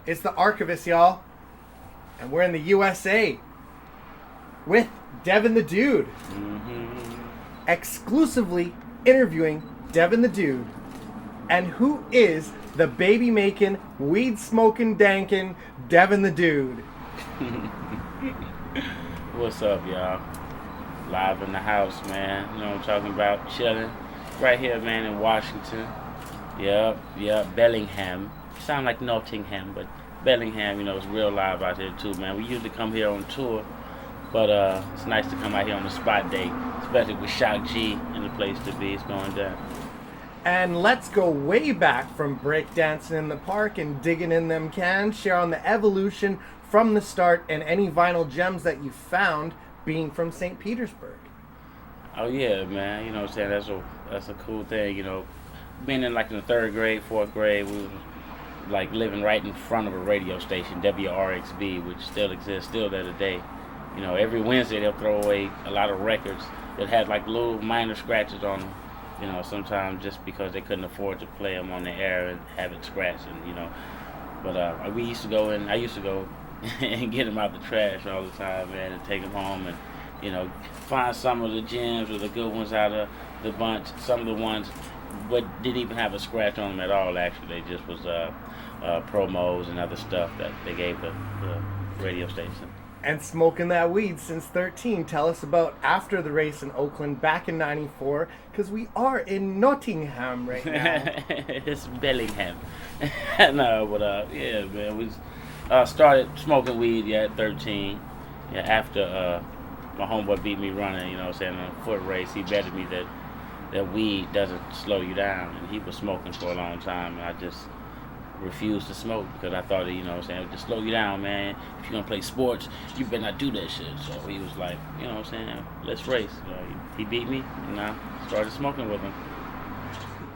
It's the Archivist, y'all. And we're in the USA with Devin the Dude. Exclusively interviewing Devin the Dude. And who is the baby-making, weed-smoking, danking Devin the Dude? What's up, y'all? Live in the house, man. You know what I'm talking about? Chilling. Right here, man, in Washington. Yep, Bellingham. Sound like Nottingham, but Bellingham, you know, it's real live out here too, man. We usually come here on tour, but it's nice to come out here on the spot date, especially with Shock G in the place to be. It's going down. And let's go way back from breakdancing in the park and digging in them cans, share on the evolution from the start and any vinyl gems that you found being from St. Petersburg. Oh yeah, man. You know what I'm saying? That's a cool thing, you know. Being in like in the 3rd grade, 4th grade, we were like living right in front of a radio station, WRXB, which still exists, still there today. You know, every Wednesday they'll throw away a lot of records that had like little minor scratches on them. You know, sometimes just because they couldn't afford to play them on the air and have it scratched, and you know. But I used to go and get them out the trash all the time, man, and take them home and, you know, find some of the gems or the good ones out of the bunch. Some of the ones but didn't even have a scratch on them at all, actually. They just was promos and other stuff that they gave the radio station. And smoking that weed since 13. Tell us about after the race in Oakland back in 94, because we are in Nottingham right now. It's Bellingham. No, but yeah, man, we started smoking weed at 13. Yeah, after my homeboy beat me running, you know what I'm saying, on a foot race. He betted me that weed doesn't slow you down, and he was smoking for a long time, and I just refused to smoke because I thought, you know what I'm saying, just slow you down, man. If you're gonna play sports, you better not do that shit. So he was like, you know what I'm saying, let's race. He beat me, and I started smoking with him.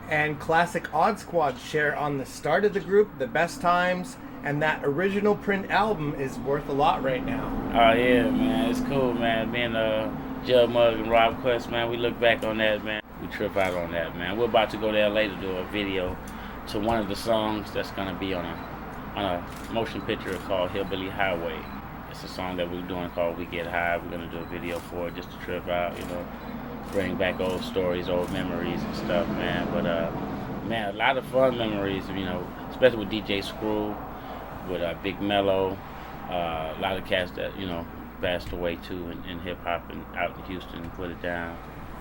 And classic Odd Squad share on the start of the group, the best times, and that original print album is worth a lot right now. Oh yeah, man, it's cool, man. Me and Jug Mug and Rob Quest, man, we look back on that, man. We trip out on that, man. We're about to go to LA to do a video to one of the songs that's gonna be on a motion picture called Hillbilly Highway. It's a song that we're doing called We Get High. We're gonna do a video for it just to trip out, you know, bring back old stories, old memories and stuff, man. But man, a lot of fun memories, you know, especially with DJ Screw, with Big Mello, a lot of cats that, you know, passed away too in hip hop and out in Houston, put it down.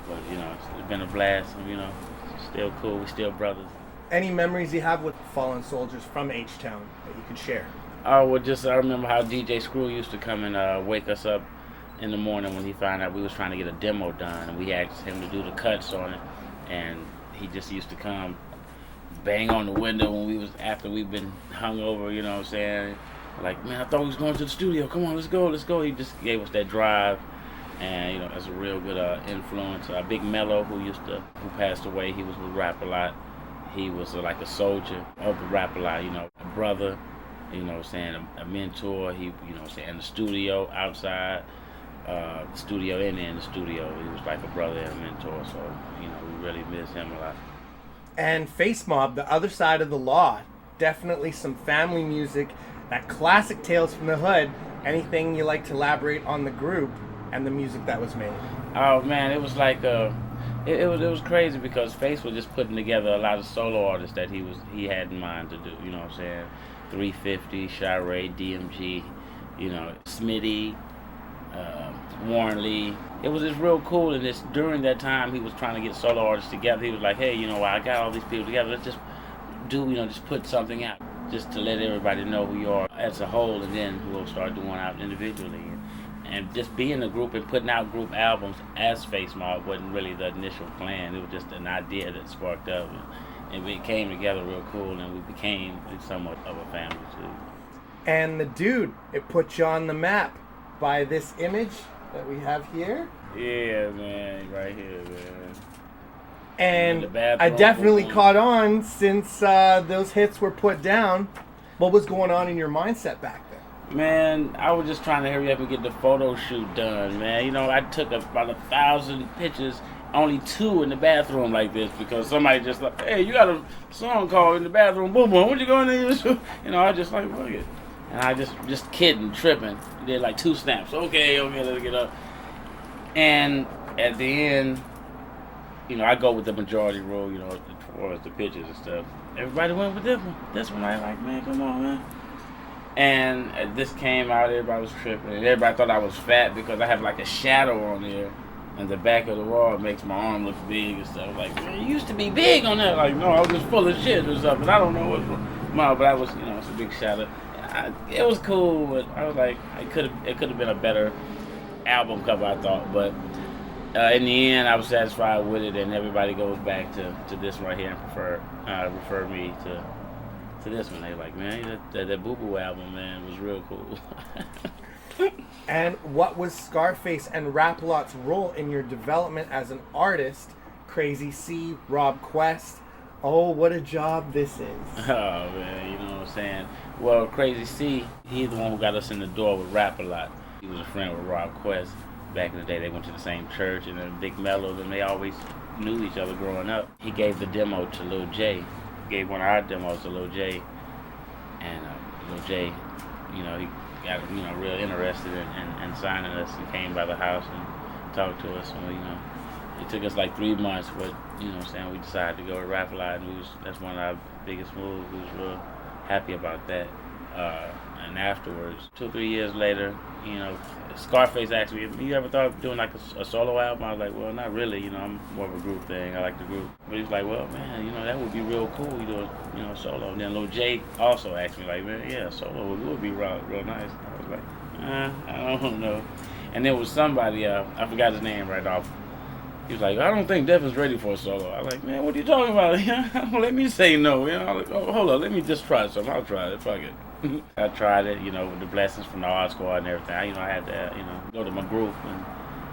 But you know, it's been a blast, and you know, still cool. We still brothers. Any memories you have with fallen soldiers from H-Town that you could share? Oh, well, I remember how DJ Screw used to come and wake us up in the morning when he found out we was trying to get a demo done, and we asked him to do the cuts on it, and he just used to come bang on the window when after we've been hung over, you know what I'm saying? Like, man, I thought we was going to the studio. Come on, let's go. He just gave us that drive. And you know, that's a real good influence. Big Mello, who passed away, he would rap a lot. He was like a soldier of the rap a lot, you know, a brother, you know what I'm saying, a mentor. He, you know what I'm saying, in the studio, outside, the studio, and in the studio. He was like a brother and a mentor, so, you know, we really miss him a lot. And Face Mob, the other side of the law, definitely some family music, that classic Tales from the Hood. Anything you like to elaborate on the group and the music that was made? Oh man, it was like it was crazy because Face was just putting together a lot of solo artists that he had in mind to do. You know what I'm saying? 350, K.R.I.T, DMG, you know, Smitty, Warren Lee. It was just real cool, and this during that time he was trying to get solo artists together. He was like, hey, you know, I got all these people together. Let's just just put something out, just to let everybody know who you are as a whole, and then we'll start doing out individually. And just being a group and putting out group albums as Face Mob wasn't really the initial plan. It was just an idea that sparked up, and we came together real cool, and we became somewhat of a family too. And the Dude, it put you on the map by this image that we have here. Yeah, man, right here, man. And I definitely caught on since those hits were put down. What was going on in your mindset back then? Man, I was just trying to hurry up and get the photo shoot done, man. You know, I took about 1,000 pictures only 2 in the bathroom like this because somebody just like, hey, you got a song called In the Bathroom, Boom Boom. What you going to You know, I just like, fuck it. And I just kidding, tripping. Did like 2 snaps. Okay, let's get up. And at the end, you know, I go with the majority rule, you know, as far as the pitches and stuff. Everybody went with this one. This one, I like, man, come on, man. And this came out, everybody was tripping. And everybody thought I was fat because I have like a shadow on there. And the back of the wall makes my arm look big and stuff. Like, man, you used to be big on that. Like, no, I was just full of shit or something. I don't know what's wrong. No, but I was, you know, it's a big shadow. It was cool, but I was like, it could have been a better album cover, I thought. But in the end, I was satisfied with it, and everybody goes back to this right here and refer me to this one. They like, man, that Boo Boo album, man, was real cool. And what was Scarface and Rap-A-Lot's role in your development as an artist? Crazy C, Rob Quest. Oh, what a job this is. Oh, man, you know what I'm saying? Well, Crazy C, he's the one who got us in the door with Rap-A-Lot. He was a friend with Rob Quest. Back in the day, they went to the same church, and then Big Mellows, and they always knew each other growing up. He gave the demo to Lil J. Gave one of our demos to Lil J. And Lil J, you know, he got, you know, real interested in signing us and came by the house and talked to us. And, you know, it took us like 3 months, but, you know what I'm saying, we decided to go to Rap-A-Lot, and that's one of our biggest moves. We was real happy about that. And afterwards, 2 or 3 years later, you know, Scarface asked me, you ever thought of doing like a solo album? I was like, well, not really, you know, I'm more of a group thing. I like the group. But he was like, well, man, you know, that would be real cool, you know, solo. And then Lil J also asked me, like, man, yeah, solo would be real nice. I was like, I don't know. And there was somebody, I forgot his name right off. He was like, I don't think Devin's ready for a solo. I was like, man, what are you talking about? Let me say no. You know, I was like, oh, hold on, let me just try something. I'll try it. Fuck it. I tried it, you know, with the blessings from the art squad and everything. I had to, you know, go to my group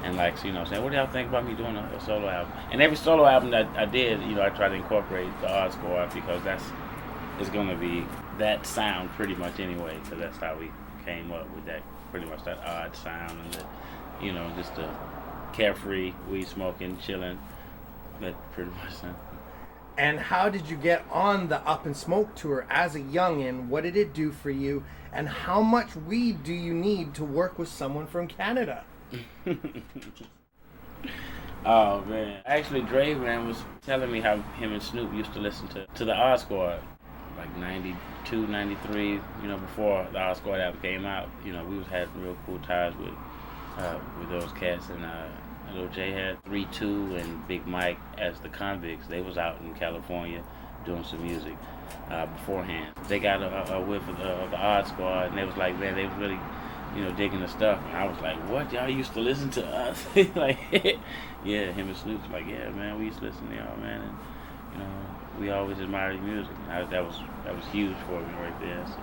and like, you know, saying, what do y'all think about me doing a solo album? And every solo album that I did, you know, I tried to incorporate the art squad because it's going to be that sound pretty much anyway, because that's how we came up with that, pretty much that odd sound and the, you know, just the carefree, weed smoking, chilling, that pretty much. And how did you get on the Up and Smoke tour as a youngin'? What did it do for you? And how much weed do you need to work with someone from Canada? Oh, man. Actually, Dre, man, was telling me how him and Snoop used to listen to the Odd Squad. Like 92, 93, you know, before the Odd Squad album came out. You know, we was having real cool ties with those cats. And Lil J had 3-2 and Big Mike as the Convicts. They was out in California doing some music beforehand. They got a whiff of the Odd Squad, and they was like, man, they was really, you know, digging the stuff. And I was like, what? Y'all used to listen to us? Like, yeah, him and Snoop's like, yeah, man, we used to listen to y'all, man. And, you know, we always admired your music. And that was huge for me right there. So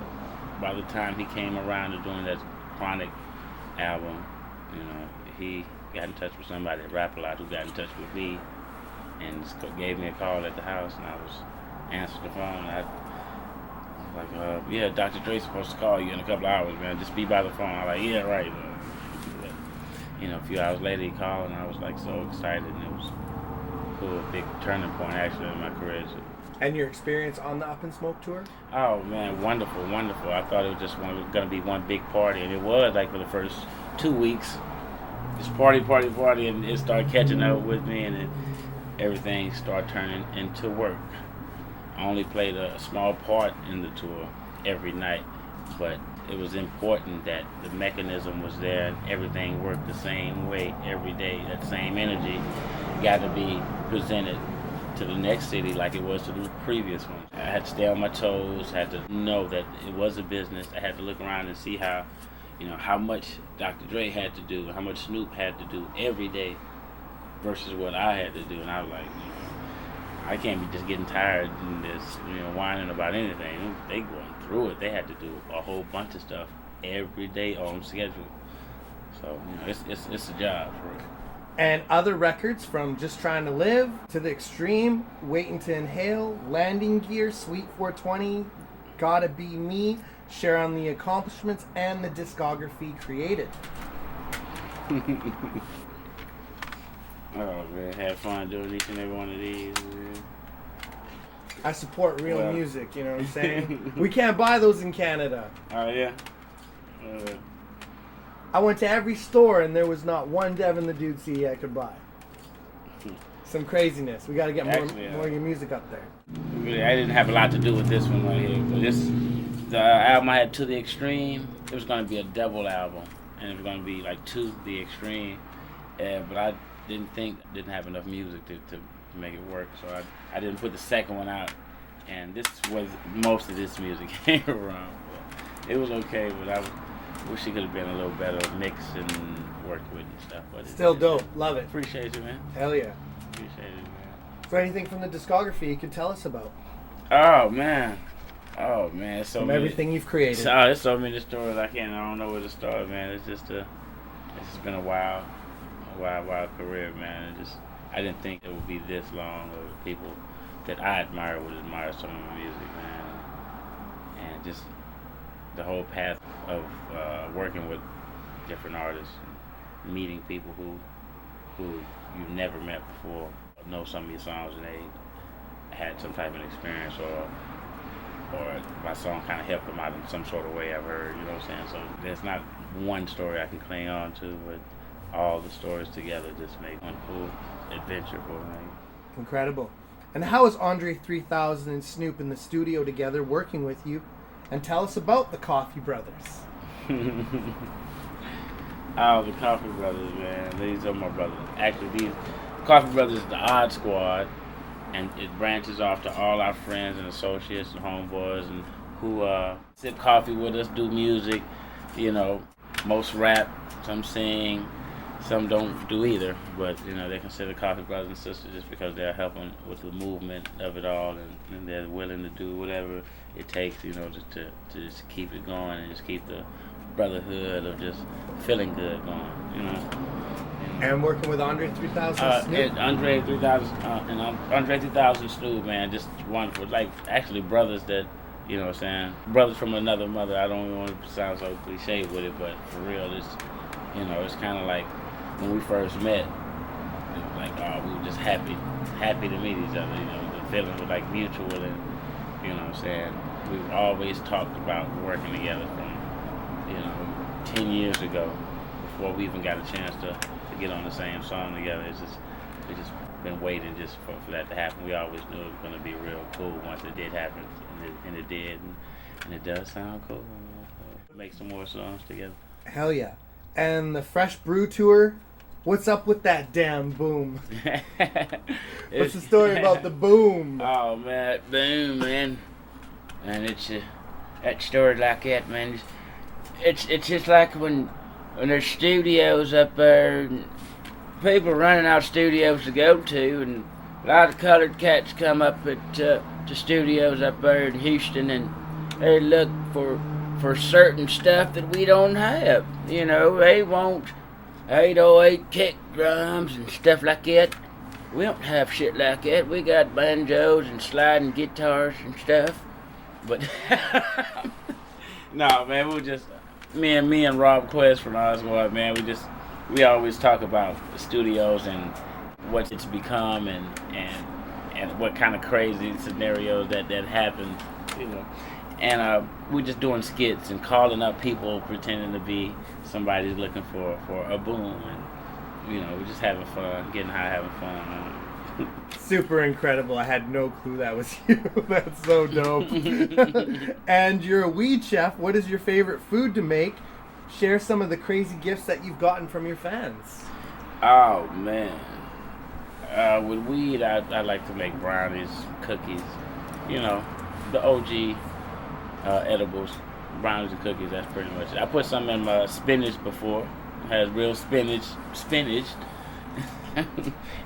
by the time he came around to doing that Chronic album, you know, he got in touch with somebody at Rap-A-Lot who got in touch with me and gave me a call at the house, and I was answering the phone. I was like, yeah, Dr. Dre's supposed to call you in a couple of hours, man. Just be by the phone. I was like, yeah, right. But, you know, a few hours later he called, and I was like so excited, and it was a cool, big turning point actually in my career. So. And your experience on the Up and Smoke tour? Oh man, wonderful, wonderful. I thought it was just going to be one big party, and it was like for the first 2 weeks. Just party, and it started catching up with me, and everything started turning into work. I only played a small part in the tour every night, but it was important that the mechanism was there and everything worked the same way every day. That same energy got to be presented to the next city like it was to the previous one. I had to stay on my toes, had to know that it was a business. I had to look around and see how, you know, how much Dr. Dre had to do, how much Snoop had to do every day versus what I had to do. And I was like, you know, I can't be just getting tired and just, you know, whining about anything. They going through it. They had to do a whole bunch of stuff every day on schedule. So, you know, it's a job for real. And other records, from Just Trying to Live to The Extreme, Waiting to Inhale, Landing Gear, Sweet 420, Gotta Be Me, share on the accomplishments and the discography created. Oh man, had fun doing each and every one of these. Man. I support real music, you know what I'm saying? We can't buy those in Canada. Oh yeah. I went to every store and there was not one Devin the Dude CD I could buy. Some craziness. We got to get more of your music up there. Really, I didn't have a lot to do with this one right here, but the album I had, To the Extreme, it was going to be a double album, and it was going to be like To the Extreme, but I didn't have enough music to make it work, so I didn't put the second one out, and this was most of this music came around. It was okay, but I wish it could have been a little better mixed and worked with and stuff. But still dope. Love it. Appreciate you, man. Hell yeah. Appreciate it, man. So anything from the discography you can tell us about? Oh man. So from many, everything you've created. There's so many stories I don't know where to start, man. It's just been a wild career, man. I didn't think it would be this long of people that I admire would admire some of my music, man. And just the whole path of working with different artists, and meeting people who you've never met before, know some of your songs, and they had some type of experience, or my song kind of helped them out in some sort of way I've heard, you know what I'm saying? So there's not one story I can cling on to, but all the stories together just make one cool adventure for me. Incredible. And how is Andre 3000 and Snoop in the studio together working with you? And tell us about the Coffee Brothers. Oh, the Coffee Brothers, man. These are my brothers. Actually, these Coffee Brothers is the Odd Squad, and it branches off to all our friends and associates and homeboys and who sip coffee with us, do music. You know, most rap, some sing, some don't do either. But you know, they consider Coffee Brothers and sisters just because they're helping with the movement of it all, and they're willing to do whatever it takes, you know, just to just keep it going and just keep the brotherhood of just feeling good going, you know. And working with Andre 3000 Snoop? Andre 3000 and Andre 3000 Snoop, man, just wonderful. Like, actually brothers that, you know what I'm saying, brothers from another mother. I don't even want to sound so cliche with it, but for real, it's, you know, it's kind of like when we first met, it was like, oh, we were just happy to meet each other, you know, the feeling was like mutual, and, you know what I'm saying, we've always talked about working together from, you know, 10 years ago, before we even got a chance to get on the same song together. We just been waiting just for that to happen. We always knew it was going to be real cool once it did happen, and it did, and it does sound cool. Make some more songs together. Hell yeah. And the Fresh Brew tour, what's up with that damn boom? What's the story about the boom? Oh man, boom, man. And it's that story like that, man. It's just like when there's studios up there, and people running out of studios to go to, and a lot of colored cats come up to studios up there in Houston, and they look for certain stuff that we don't have. You know, they want 808 kick drums and stuff like that. We don't have shit like that. We got banjos and sliding guitars and stuff. But no, man, we just me and Rob Quest from Oswald, man, we always talk about the studios and what it's become and what kind of crazy scenarios that happen, you know. And we're just doing skits and calling up people pretending to be somebody looking for a boom, and you know, we're just having fun, getting high, having fun. Super incredible. I had no clue that was you. That's so dope. And you're a weed chef. What is your favorite food to make? Share some of the crazy gifts that you've gotten from your fans. Oh man, with weed, I like to make brownies, cookies, you know, the OG edibles, brownies and cookies. That's pretty much it. I put some in my spinach before. It has real spinach.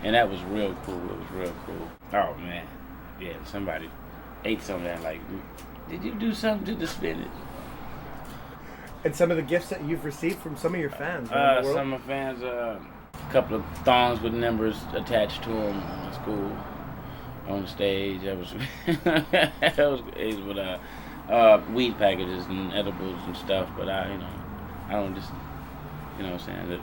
And that was real cool. It was real cool. Oh man, yeah. Somebody ate some of that. Like, did you do something to the spinach? And some of the gifts that you've received from some of your fans. Around the world? Some of my fans, a couple of thongs with numbers attached to them. That's cool. On the stage, that was it was with weed packages and edibles and stuff. But I don't just, you know what I'm saying.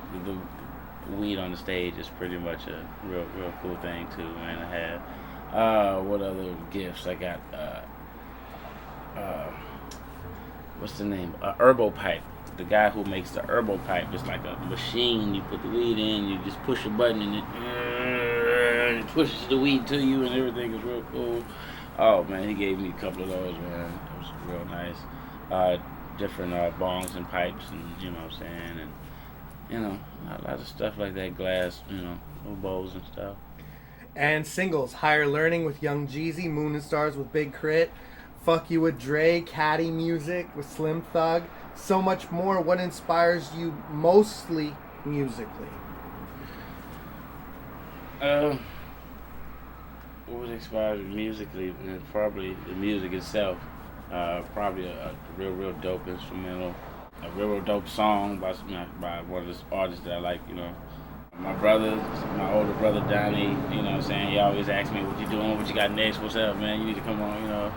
The weed on the stage is pretty much a real cool thing too, man. I have. What other gifts I got? What's the name? Herbal pipe. The guy who makes the herbal pipe is like a machine. You put the weed in, you just push a button, and it pushes the weed to you, and everything is real cool. Oh man, he gave me a couple of those, man. It was real nice. Different bongs and pipes, and you know what I'm saying, and you know, a lot of stuff like that, glass, you know, little bowls and stuff. And singles, Higher Learning with Young Jeezy, Moon and Stars with Big K.R.I.T, Fuck You with Dre, Caddy Music with Slim Thug, so much more. What inspires you mostly musically? What inspires me musically? Probably the music itself. Probably a real dope instrumental, a real dope song by one of the artists that I like, you know. My brother, my older brother Donnie, you know what I'm saying, he always asks me, what you doing, what you got next, what's up, man, you need to come on, you know.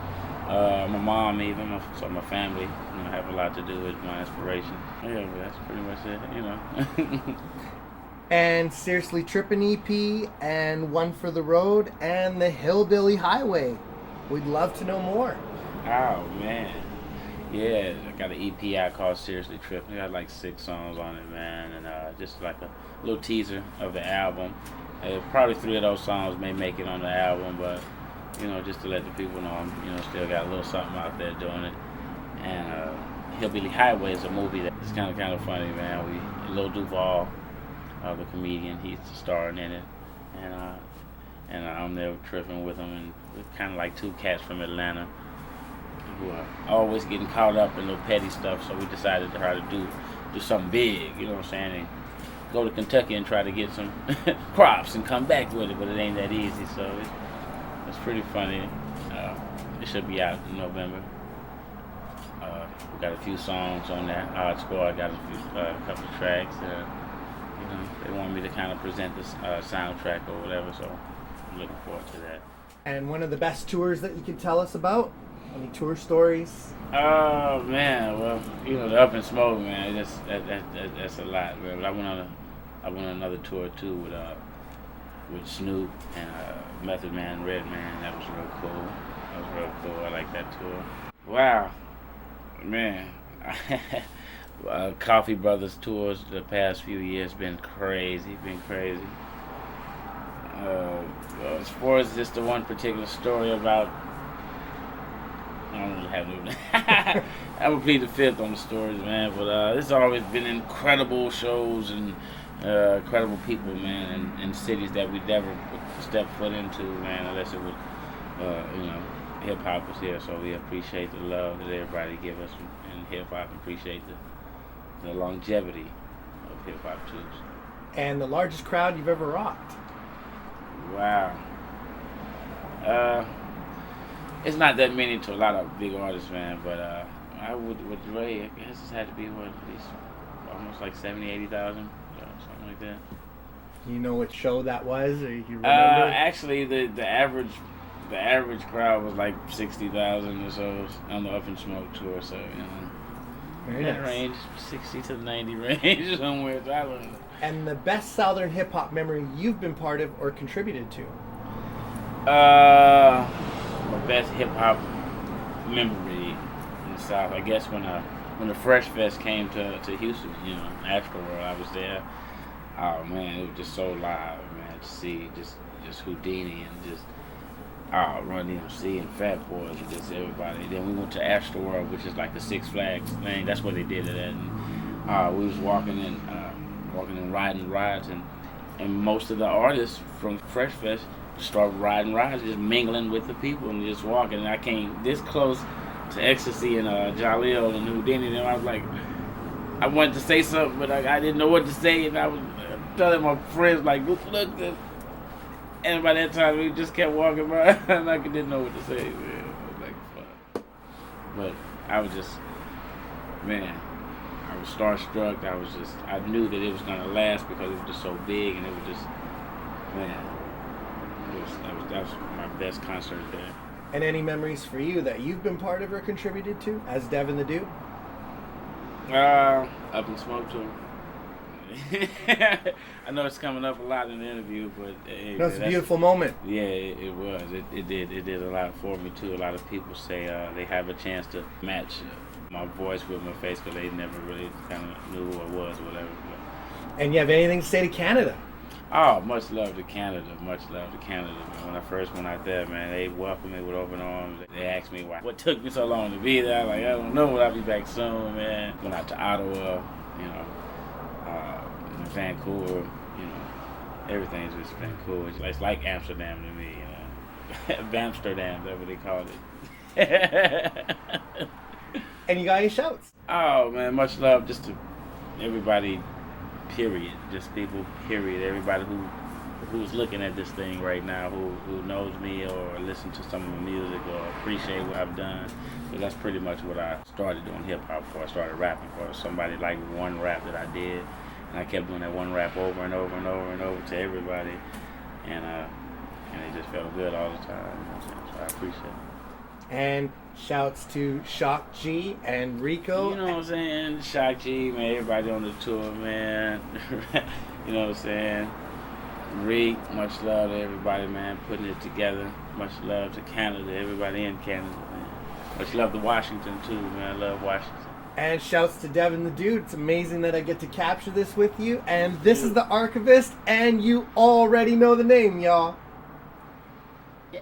My mom even, my family, you know, have a lot to do with my inspiration. Yeah, but that's pretty much it, you know. And Seriously Trippin' EP, and One for the Road, and the Hillbilly Highway. We'd love to know more. Oh, man. Yeah, I got an EP out called Seriously Trippin'. I got like 6 songs on it, man, and just like a little teaser of the album. Probably 3 of those songs may make it on the album, but you know, just to let the people know I'm, you know, still got a little something out there doing it. And Hillbilly Highway is a movie that's kind of funny, man. Lil Duval, the comedian, he's starring in it, and I'm there tripping with him, and we're kind of like 2 cats from Atlanta who are always getting caught up in little petty stuff. So we decided to try to do something big, you know what I'm saying? And go to Kentucky and try to get some crops and come back with it, but it ain't that easy. So it's pretty funny. It should be out in November. We got a few songs on that. Hard Squad got a couple of tracks. You know, they want me to kind of present this soundtrack or whatever, so I'm looking forward to that. And one of the best tours that you can tell us about? Any tour stories? Oh man, well, you know, the Up in Smoke, man, that's a lot, man. But I went on another tour too with Snoop and Method Man, Redman. That was real cool. I like that tour. Wow, man. Coffee Brothers tours the past few years been crazy. Well, as far as just the one particular story about, I don't really have no. I would plead the fifth on the stories, man. But it's always been incredible shows and incredible people, man, and cities that we never stepped foot into, man, unless it was, you know, hip hop was here. So we appreciate the love that everybody give us in hip hop. Appreciate the longevity of hip hop too. And the largest crowd you've ever rocked? Wow. It's not that many to a lot of big artists, man, but I would with Ray, I guess it had to be what, at least almost like 70, 80,000, something like that. You know what show that was, or you remember? Actually, the average crowd was like 60,000 or so on the Up in Smoke tour, so you know. Very that nice. range, 60 to 90 range somewhere. So I don't know. And the best Southern hip hop memory you've been part of or contributed to? My best hip hop memory in the South, I guess when the Fresh Fest came to Houston, you know, Astroworld, I was there. Oh man, it was just so live, man, to see just Houdini and just Run DMC and Fat Boys and just everybody. Then we went to Astroworld, which is like the Six Flags thing. That's where they did it at. And we was walking and riding rides, and most of the artists from Fresh Fest started riding rides, just mingling with the people and just walking. And I came this close to Ecstasy and Jaleel and Houdini, and I was like, I wanted to say something, but I didn't know what to say, and I was telling my friends like, look. And by that time, we just kept walking by, and I didn't know what to say. Man. It was like fun. But I was just, man, I was starstruck. I knew that it was gonna last because it was just so big, and it was just, man, that was my best concert there. And any memories for you that you've been part of or contributed to as Devin the Dude? Up in Smoke too. I know it's coming up a lot in the interview, but No, it's a beautiful moment. Yeah, it was. It did a lot for me too. A lot of people say they have a chance to match my voice with my face because they never really kind of knew who I was, or whatever. But, And you have anything to say to Canada? oh, much love to Canada. Much love to Canada, man. When I first went out there, man, they welcomed me with open arms. They asked me what took me so long to be there. Like, I don't know, but I'll be back soon, man. Went out to Ottawa, you know, Vancouver, you know, everything's just been cool. It's like Amsterdam to me, you know. Bamsterdam, that's what they called it. And you got any shouts? Oh, man, much love just to everybody, period. Just people, period. Everybody who's looking at this thing right now, who knows me or listen to some of my music or appreciate what I've done. Because that's pretty much what I started doing hip-hop for. I started rapping for. Somebody liked one rap that I did, and I kept doing that one rap over and over and over and over to everybody. And it just felt good all the time. You know what I'm saying? So I appreciate it. And shouts to Shock G and Rico. You know what I'm saying? Shock G, man, everybody on the tour, man. You know what I'm saying? Reek, much love to everybody, man, putting it together. Much love to Canada, everybody in Canada, man. Much love to Washington, too, man. I love Washington. And shouts to Devin the Dude. It's amazing that I get to capture this with you. And this is the Archivist, and you already know the name, y'all. Yeah.